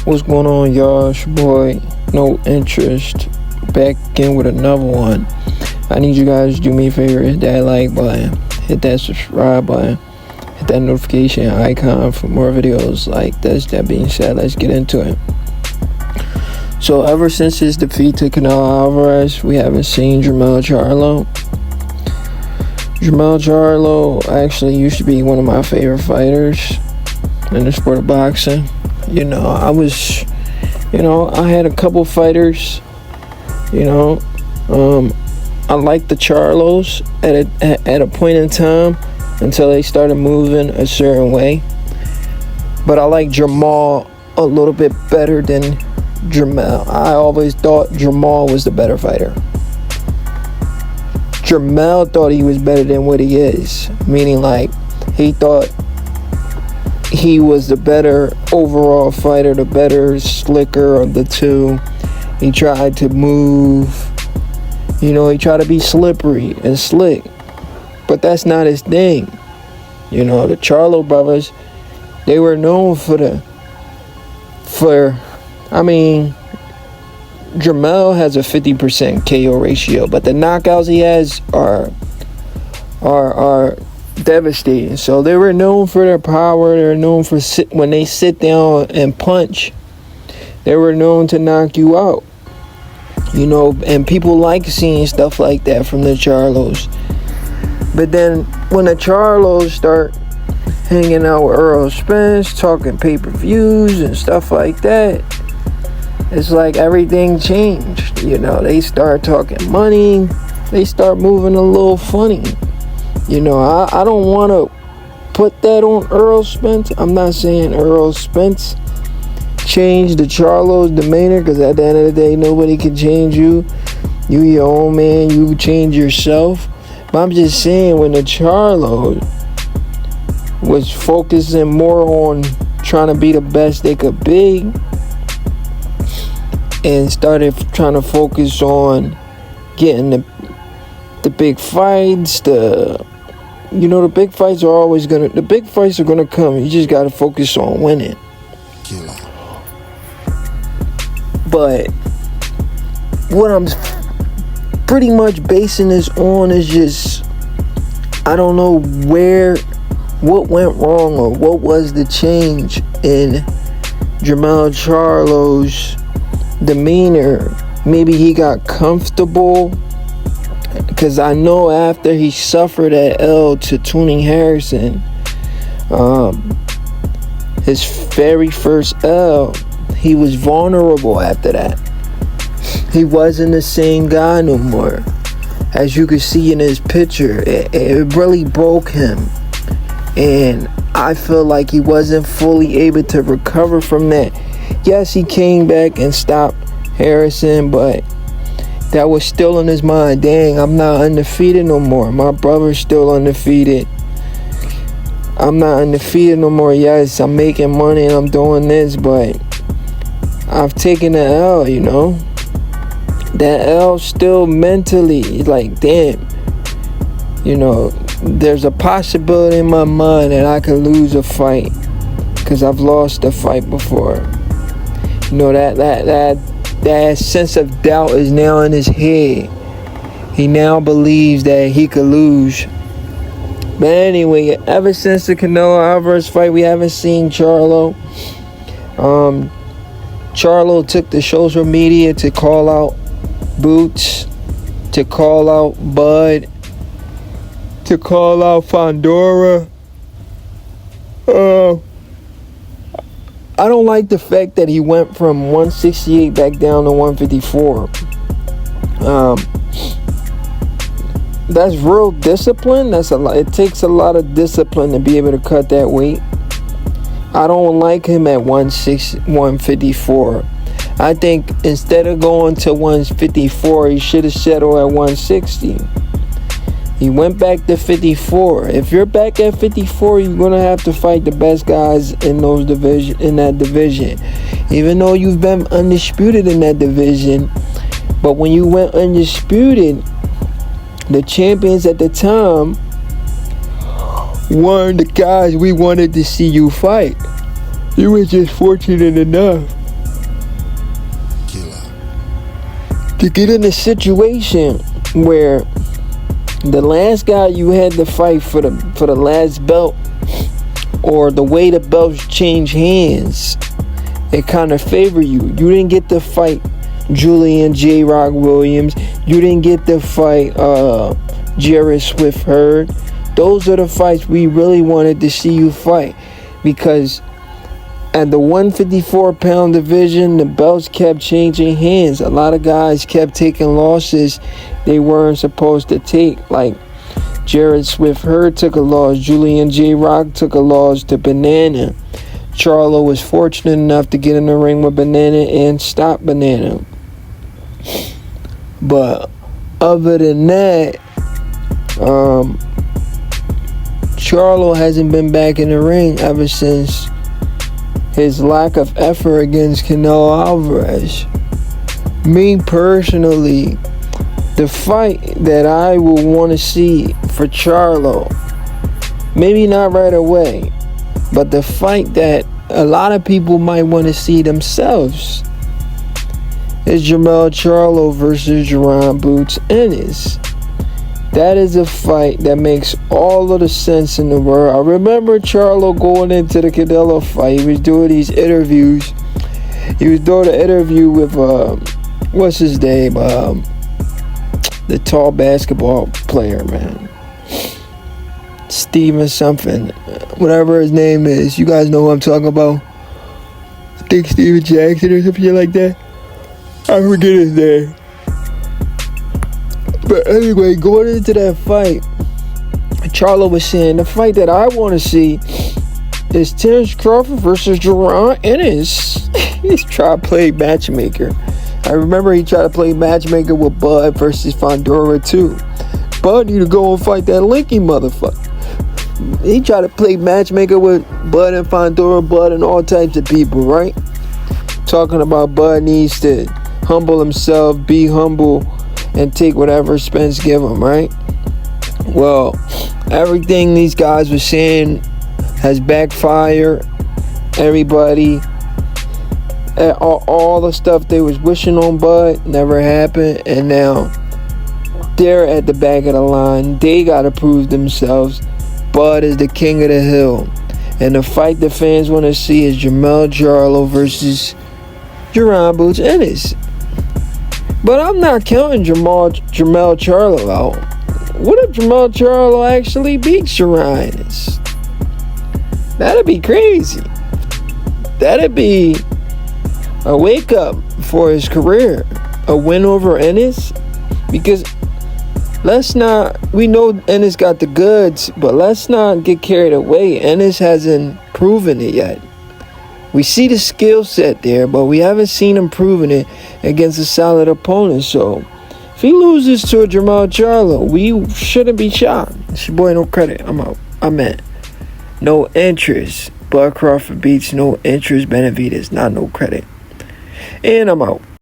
What's going on, y'all? It's your boy, No Interest, back again with another one. I need you guys to do me a favor, hit that like button, hit that subscribe button, hit that notification icon for more videos like this. That being said, let's get into it. So ever since his defeat to Canelo Alvarez, we haven't seen Jermell Charlo. Jermell Charlo actually used to be one of my favorite fighters in the sport of boxing. I had a couple fighters, I liked the Charlos at a point in time until they started moving a certain way. But I like Jermell a little bit better than Jermell. I always thought Jermell was the better fighter. Jermell thought he was better than what he is, meaning like he thought he was the better overall fighter, the better slicker of the two. He tried to move, he tried to be slippery and slick, but that's not his thing. The Charlo brothers, they were known Jermell has a 50% KO ratio, but the knockouts he has are devastating. So they were known for their power. They were known for when they sit down and punch, they were known to knock you out. And people like seeing stuff like that from the Charlos. But then when the Charlos start hanging out with Earl Spence, talking pay-per-views and stuff like that, it's like everything changed. They start talking money. They start moving a little funny. I don't want to put that on Earl Spence. I'm not saying Earl Spence changed the Charlo's demeanor, because at the end of the day, nobody can change you. You your own man. You change yourself. But I'm just saying, when the Charlo was focusing more on trying to be the best they could be, and started trying to focus on getting the big fights, the big fights are gonna come. You just gotta focus on winning. But what I'm pretty much basing this on is just, I don't know what went wrong or what was the change in Jermell Charlo's demeanor. Maybe he got comfortable, because I know after he suffered that L to Tooning Harrison, his very first L, he was vulnerable after that. He wasn't the same guy no more. As you can see in his picture, it really broke him, and I feel like he wasn't fully able to recover from that. Yes, he came back and stopped Harrison, but that was still in his mind. Dang, I'm not undefeated no more. My brother's still undefeated. I'm not undefeated no more. Yes, I'm making money and I'm doing this, but I've taken the L, That L still mentally, like, damn. There's a possibility in my mind that I could lose a fight, because I've lost a fight before. That sense of doubt is now in his head. He now believes that he could lose. But anyway, ever since the Canelo Alvarez fight, we haven't seen Charlo. Charlo took to social media to call out Boots, to call out Bud, to call out Fondora. I don't like the fact that he went from 168 back down to 154. That's real discipline. That's a lot. It takes a lot of discipline to be able to cut that weight. I don't like him at 154. I think instead of going to 154, he should have settled at 160. He went back to 54. If you're back at 54, you're gonna have to fight the best guys in that division. Even though you've been undisputed in that division, but when you went undisputed, the champions at the time weren't the guys we wanted to see you fight. You were just fortunate enough to get in a situation where the last guy you had to fight for the last belt, or the way the belts change hands, it kind of favor you. You didn't get to fight Julian J. Rock Williams. You didn't get to fight Jarrett Swift Hurd. Those are the fights we really wanted to see you fight, because at the 154-pound division, the belts kept changing hands. A lot of guys kept taking losses they weren't supposed to take. Like Jarrett Swift Hurd took a loss. Julian J. Rock took a loss to Banana. Charlo was fortunate enough to get in the ring with Banana and stop Banana. But other than that, Charlo hasn't been back in the ring ever since his lack of effort against Canelo Alvarez. Me personally, the fight that I will want to see for Charlo, maybe not right away, but the fight that a lot of people might want to see themselves, is Jermell Charlo versus Jaron Ennis. That is a fight that makes all of the sense in the world. I remember Charlo going into the Canelo fight. He was doing these interviews. He was doing an interview with, what's his name? The tall basketball player, man. Steven something. Whatever his name is. You guys know what I'm talking about. I think Steven Jackson or something like that. I forget his name. But anyway, going into that fight, Charlo was saying the fight that I want to see is Terence Crawford versus Jaron Ennis. He's trying to play matchmaker. I remember he tried to play matchmaker with Bud versus Fondora too. Bud need to go and fight that Linky motherfucker. He tried to play matchmaker with Bud and Fondora, Bud and all types of people, right? Talking about Bud needs to humble himself, be humble, and take whatever Spence give him, right? Well, everything these guys were saying has backfired. Everybody, all the stuff they was wishing on Bud never happened, and now they're at the back of the line. They gotta prove themselves. Bud is the king of the hill, and the fight the fans want to see is Jermell Charlo versus Jaron Ennis. But I'm not counting Jermell Charlo out. What if Jermell Charlo actually beats Jaron Ennis? That'd be crazy. That'd be a wake up for his career. A win over Ennis. Because we know Ennis got the goods, but let's not get carried away. Ennis hasn't proven it yet. We see the skill set there, but we haven't seen him proving it against a solid opponent. So, if he loses to a Jermell Charlo, we shouldn't be shocked. It's your boy, No Credit. I'm out. I'm at No Interest. Bud Crawford beats No Interest. Benavidez, not No Credit. And I'm out.